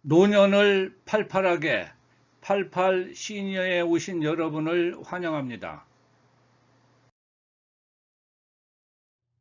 노년을 팔팔하게 88 시니어에 오신 여러분을 환영합니다.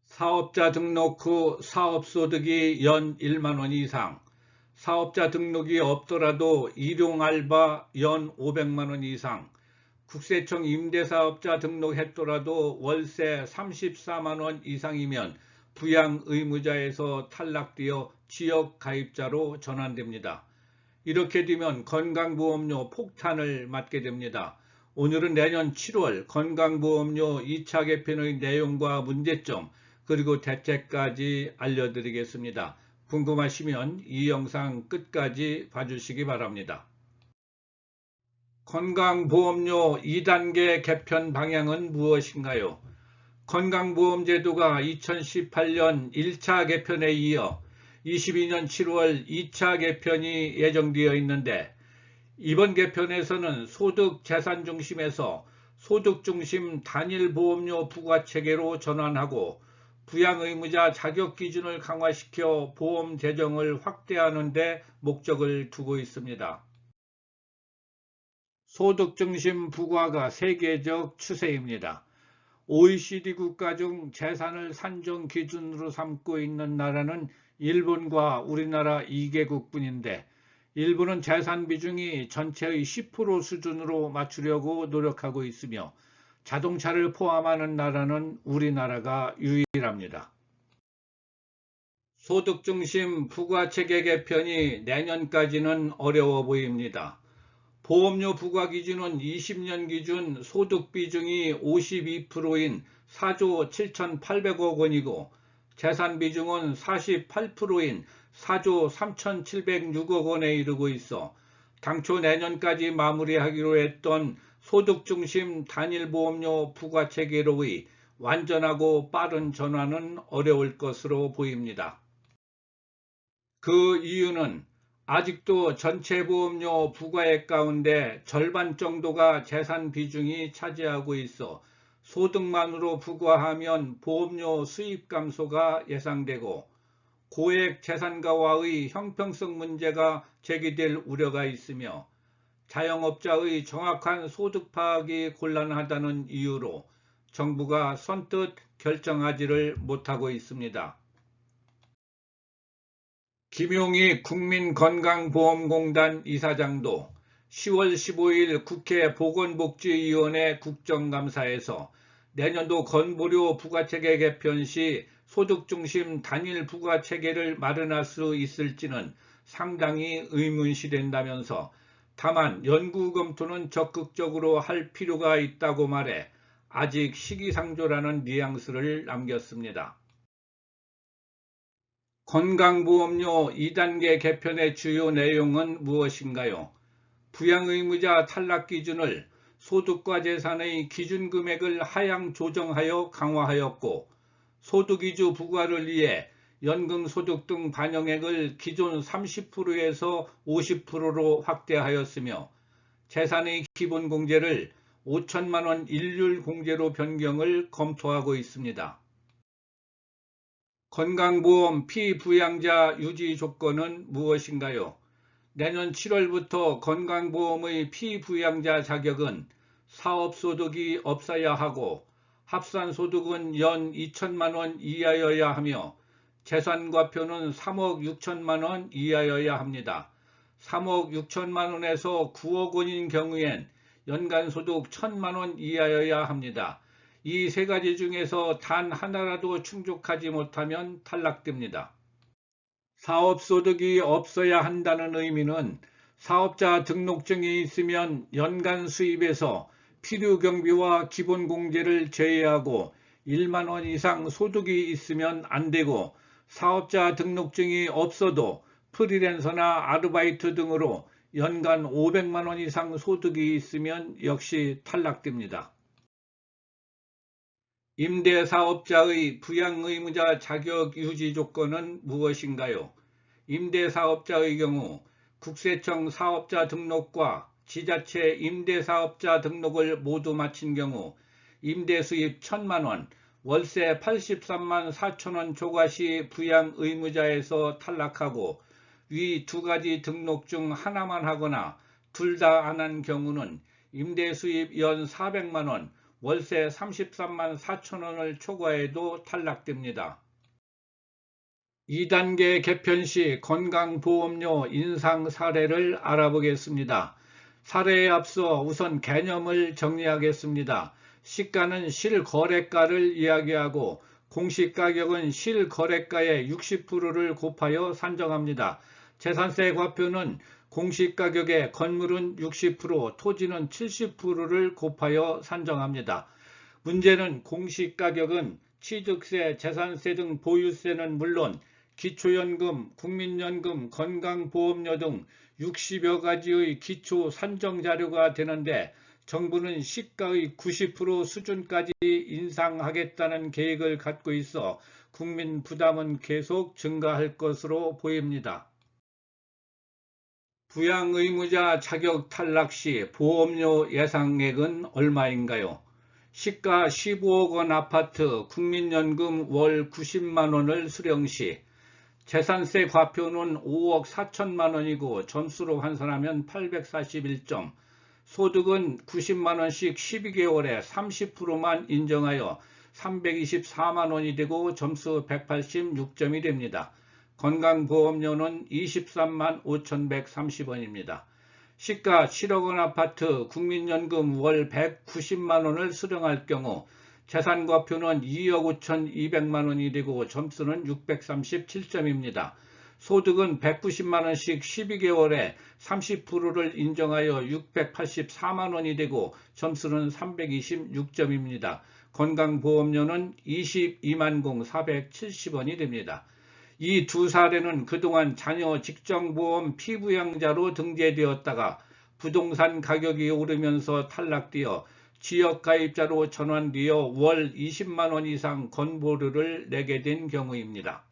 사업자 등록 후 사업소득이 연 1만 원 이상, 사업자 등록이 없더라도 일용알바 연 500만 원 이상, 국세청 임대사업자 등록했더라도 월세 34만 원 이상이면 부양의무자에서 탈락되어 지역가입자로 전환됩니다. 이렇게 되면 건강보험료 폭탄을 맞게 됩니다. 오늘은 내년 7월 건강보험료 2차 개편의 내용과 문제점 그리고 대책까지 알려드리겠습니다. 궁금하시면 이 영상 끝까지 봐주시기 바랍니다. 건강보험료 2단계 개편 방향은 무엇인가요? 건강보험제도가 2018년 1차 개편에 이어 22년 7월 2차 개편이 예정되어 있는데, 이번 개편에서는 소득 재산 중심에서 소득 중심 단일 보험료 부과체계로 전환하고 부양의무자 자격 기준을 강화시켜 보험 재정을 확대하는 데 목적을 두고 있습니다. 소득 중심 부과가 세계적 추세입니다. OECD 국가 중 재산을 산정 기준으로 삼고 있는 나라는 일본과 우리나라 2개국뿐인데, 일본은 재산 비중이 전체의 10% 수준으로 맞추려고 노력하고 있으며 자동차를 포함하는 나라는 우리나라가 유일합니다. 소득 중심 부과체계 개편이 내년까지는 어려워 보입니다. 보험료 부과 기준은 20년 기준 소득 비중이 52%인 4조 7,800억 원이고, 재산 비중은 48%인 4조 3,706억 원에 이르고 있어 당초 내년까지 마무리하기로 했던 소득 중심 단일 보험료 부과 체계로의 완전하고 빠른 전환은 어려울 것으로 보입니다. 그 이유는 아직도 전체 보험료 부과액 가운데 절반 정도가 재산 비중이 차지하고 있어 소득만으로 부과하면 보험료 수입 감소가 예상되고, 고액 재산가와의 형평성 문제가 제기될 우려가 있으며 자영업자의 정확한 소득 파악이 곤란하다는 이유로 정부가 선뜻 결정하지를 못하고 있습니다. 김용희 국민건강보험공단 이사장도 10월 15일 국회 보건복지위원회 국정감사에서 내년도 건보료 부과체계 개편 시 소득중심 단일 부과체계를 마련할 수 있을지는 상당히 의문시된다면서, 다만 연구 검토는 적극적으로 할 필요가 있다고 말해 아직 시기상조라는 뉘앙스를 남겼습니다. 건강보험료 2단계 개편의 주요 내용은 무엇인가요? 부양의무자 탈락 기준을 소득과 재산의 기준금액을 하향 조정하여 강화하였고, 소득위주 부과를 위해 연금소득 등 반영액을 기존 30%에서 50%로 확대하였으며, 재산의 기본공제를 5천만 원 일률공제로 변경을 검토하고 있습니다. 건강보험 피부양자 유지 조건은 무엇인가요? 내년 7월부터 건강보험의 피부양자 자격은 사업소득이 없어야 하고 합산소득은 연 2천만 원 이하여야 하며 재산과표는 3억 6천만 원 이하여야 합니다. 3억 6천만 원에서 9억 원인 경우엔 연간소득 1천만 원 이하여야 합니다. 이 세 가지 중에서 단 하나라도 충족하지 못하면 탈락됩니다. 사업소득이 없어야 한다는 의미는 사업자 등록증이 있으면 연간 수입에서 필요경비와 기본공제를 제외하고 1만 원 이상 소득이 있으면 안 되고, 사업자 등록증이 없어도 프리랜서나 아르바이트 등으로 연간 500만 원 이상 소득이 있으면 역시 탈락됩니다. 임대사업자의 부양의무자 자격 유지 조건은 무엇인가요? 임대사업자의 경우 국세청 사업자 등록과 지자체 임대사업자 등록을 모두 마친 경우 임대수입 1천만 원, 월세 83만 4천 원 초과 시 부양의무자에서 탈락하고, 위 두 가지 등록 중 하나만 하거나 둘 다 안 한 경우는 임대 수입 연 400만 원, 월세 33만 4천 원을 초과해도 탈락됩니다. 2단계 개편 시 건강보험료 인상 사례를 알아보겠습니다. 사례에 앞서 우선 개념을 정리하겠습니다. 시가는 실거래가를 이야기하고 공시가격은 실거래가의 60%를 곱하여 산정합니다. 재산세 과표는 공시가격에 건물은 60%, 토지는 70%를 곱하여 산정합니다. 문제는 공시가격은 취득세, 재산세 등 보유세는 물론 기초연금, 국민연금, 건강보험료 등 60여 가지의 기초 산정 자료가 되는데 정부는 시가의 90% 수준까지 인상하겠다는 계획을 갖고 있어 국민 부담은 계속 증가할 것으로 보입니다. 부양의무자 자격 탈락 시 보험료 예상액은 얼마인가요? 시가 15억 원 아파트 국민연금 월 90만 원을 수령 시 재산세 과표는 5억 4천만 원이고 점수로 환산하면 841점, 소득은 90만 원씩 12개월에 30%만 인정하여 324만 원이 되고 점수 186점이 됩니다. 건강보험료는 23만 5,130원입니다. 시가 7억 원 아파트 국민연금 월 190만 원을 수령할 경우 재산과표는 2억 5,200만 원이 되고 점수는 637점입니다. 소득은 190만 원씩 12개월에 30%를 인정하여 684만 원이 되고 점수는 326점입니다. 건강보험료는 22만 470원이 됩니다. 이 두 사례는 그동안 자녀 직장보험 피부양자로 등재되었다가 부동산 가격이 오르면서 탈락되어 지역가입자로 전환되어 월 20만 원 이상 건보료를 내게 된 경우입니다.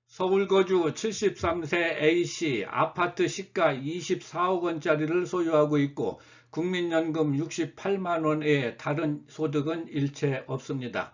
서울거주 73세 A씨 아파트 시가 24억 원짜리를 소유하고 있고 국민연금 68만 원에 다른 소득은 일체 없습니다.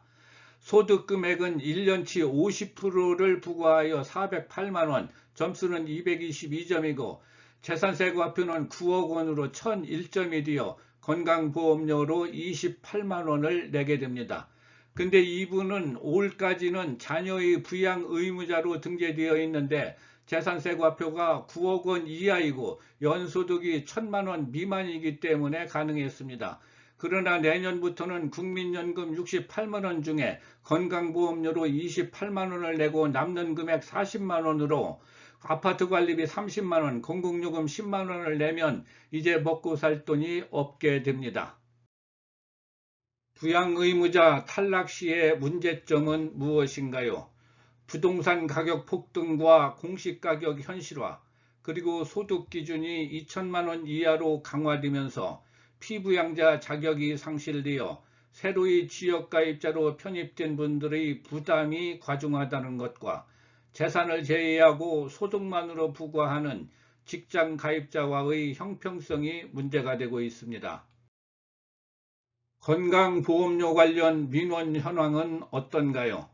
소득 금액은 1년치 50%를 부과하여 408만 원, 점수는 222점이고 재산세 과표는 9억 원으로 1001점이 되어 건강보험료로 28만 원을 내게 됩니다. 근데 이분은 올까지는 자녀의 부양 의무자로 등재되어 있는데 재산세 과표가 9억 원 이하이고 연소득이 1,000만 원 미만이기 때문에 가능했습니다. 그러나 내년부터는 국민연금 68만 원 중에 건강보험료로 28만 원을 내고 남는 금액 40만 원으로 아파트 관리비 30만 원, 공공요금 10만 원을 내면 이제 먹고 살 돈이 없게 됩니다. 부양의무자 탈락 시의 문제점은 무엇인가요? 부동산 가격 폭등과 공시가격 현실화, 그리고 소득 기준이 2천만 원 이하로 강화되면서 피부양자 자격이 상실되어 새로이 지역가입자로 편입된 분들의 부담이 과중하다는 것과 재산을 제외하고 소득만으로 부과하는 직장가입자와의 형평성이 문제가 되고 있습니다. 건강보험료 관련 민원 현황은 어떤가요?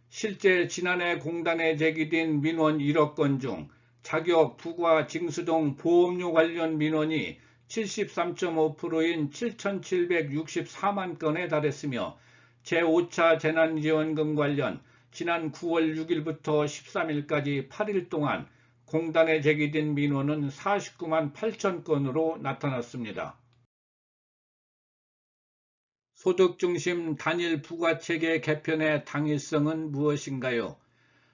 실제 지난해 공단에 제기된 민원 1억 건 중 자격 부과 징수 등 보험료 관련 민원이 73.5%인 7,764만 건에 달했으며 제5차 재난지원금 관련 지난 9월 6일부터 13일까지 8일 동안 공단에 제기된 민원은 49만 8천 건으로 나타났습니다. 소득중심 단일 부가체계 개편의 당위성은 무엇인가요?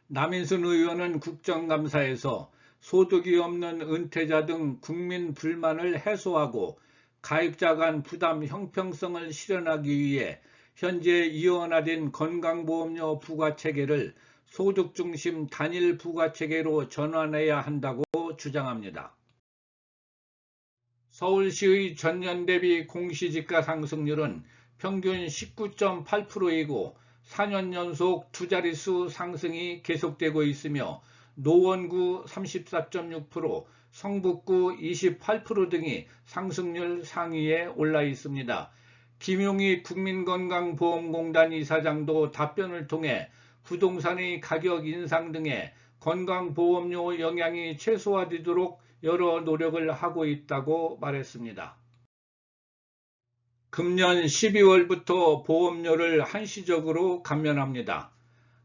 남인순 의원은 국정감사에서 소득이 없는 은퇴자 등 국민 불만을 해소하고 가입자 간 부담 형평성을 실현하기 위해 현재 이원화된 건강보험료 부과체계를 소득중심 단일 부과체계로 전환해야 한다고 주장합니다. 서울시의 전년 대비 공시지가 상승률은 평균 19.8%이고 4년 연속 두 자릿수 상승이 계속되고 있으며 노원구 34.6%, 성북구 28% 등이 상승률 상위에 올라 있습니다. 김용희 국민건강보험공단 이사장도 답변을 통해 부동산의 가격 인상 등에 건강보험료 영향이 최소화되도록 여러 노력을 하고 있다고 말했습니다. 금년 12월부터 보험료를 한시적으로 감면합니다.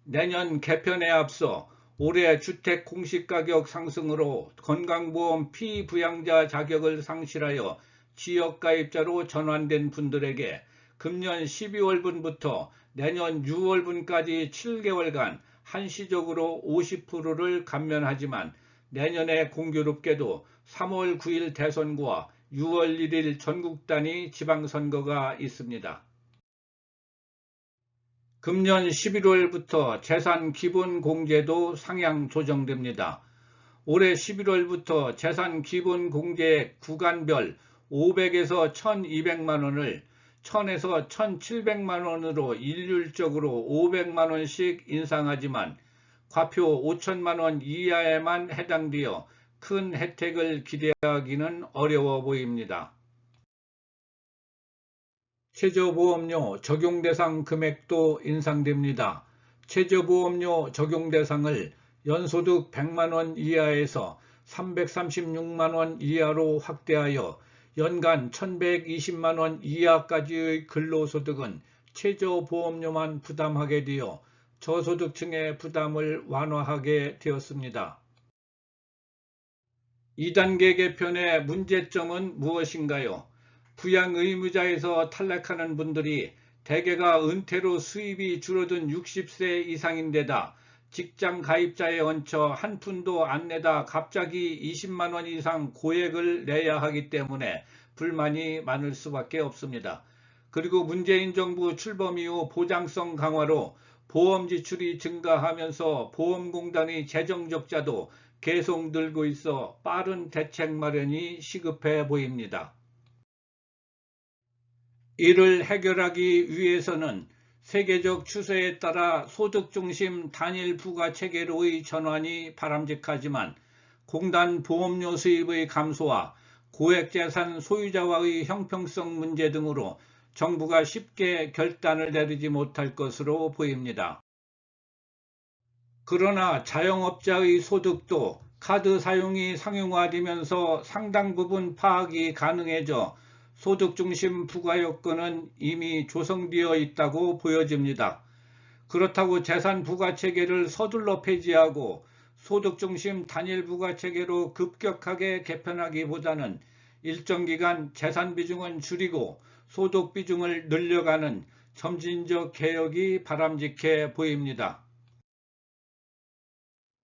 내년 개편에 앞서 올해 주택 공시가격 상승으로 건강보험 피부양자 자격을 상실하여 지역가입자로 전환된 분들에게 금년 12월분부터 내년 6월분까지 7개월간 한시적으로 50%를 감면하지만 내년에 공교롭게도 3월 9일 대선과 6월 1일 전국 단위 지방선거가 있습니다. 금년 11월부터 재산기본공제도 상향 조정됩니다. 올해 11월부터 재산기본공제 구간별 500에서 1200만원을 1000에서 1700만원으로 일률적으로 500만원씩 인상하지만 과표 5천만원 이하에만 해당되어 큰 혜택을 기대하기는 어려워 보입니다. 최저보험료 적용 대상 금액도 인상됩니다. 최저보험료 적용 대상을 연소득 100만원 이하에서 336만원 이하로 확대하여 연간 1120만원 이하까지의 근로소득은 최저보험료만 부담하게 되어 저소득층의 부담을 완화하게 되었습니다. 2단계 개편의 문제점은 무엇인가요? 부양의무자에서 탈락하는 분들이 대개가 은퇴로 수입이 줄어든 60세 이상인데다 직장 가입자에 얹혀 한 푼도 안 내다 갑자기 20만원 이상 고액을 내야 하기 때문에 불만이 많을 수밖에 없습니다. 그리고 문재인 정부 출범 이후 보장성 강화로 보험 지출이 증가하면서 보험공단의 재정 적자도 계속 늘고 있어 빠른 대책 마련이 시급해 보입니다. 이를 해결하기 위해서는 세계적 추세에 따라 소득중심 단일 부가체계로의 전환이 바람직하지만 공단 보험료 수입의 감소와 고액재산 소유자와의 형평성 문제 등으로 정부가 쉽게 결단을 내리지 못할 것으로 보입니다. 그러나 자영업자의 소득도 카드 사용이 상용화되면서 상당 부분 파악이 가능해져 소득중심 부과요건은 이미 조성되어 있다고 보여집니다. 그렇다고 재산 부과체계를 서둘러 폐지하고 소득중심 단일 부과체계로 급격하게 개편하기보다는 일정 기간 재산 비중은 줄이고 소득 비중을 늘려가는 점진적 개혁이 바람직해 보입니다.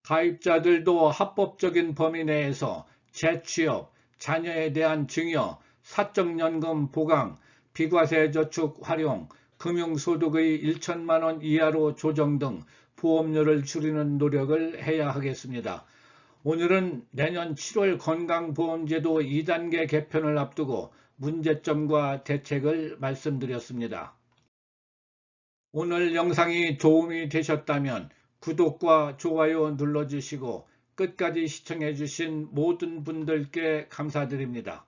가입자들도 합법적인 범위 내에서 재취업, 자녀에 대한 증여, 사적연금 보강, 비과세 저축 활용, 금융소득의 1천만원 이하로 조정 등 보험료를 줄이는 노력을 해야 하겠습니다. 오늘은 내년 7월 건강보험제도 2단계 개편을 앞두고 문제점과 대책을 말씀드렸습니다. 오늘 영상이 도움이 되셨다면 구독과 좋아요 눌러주시고 끝까지 시청해주신 모든 분들께 감사드립니다.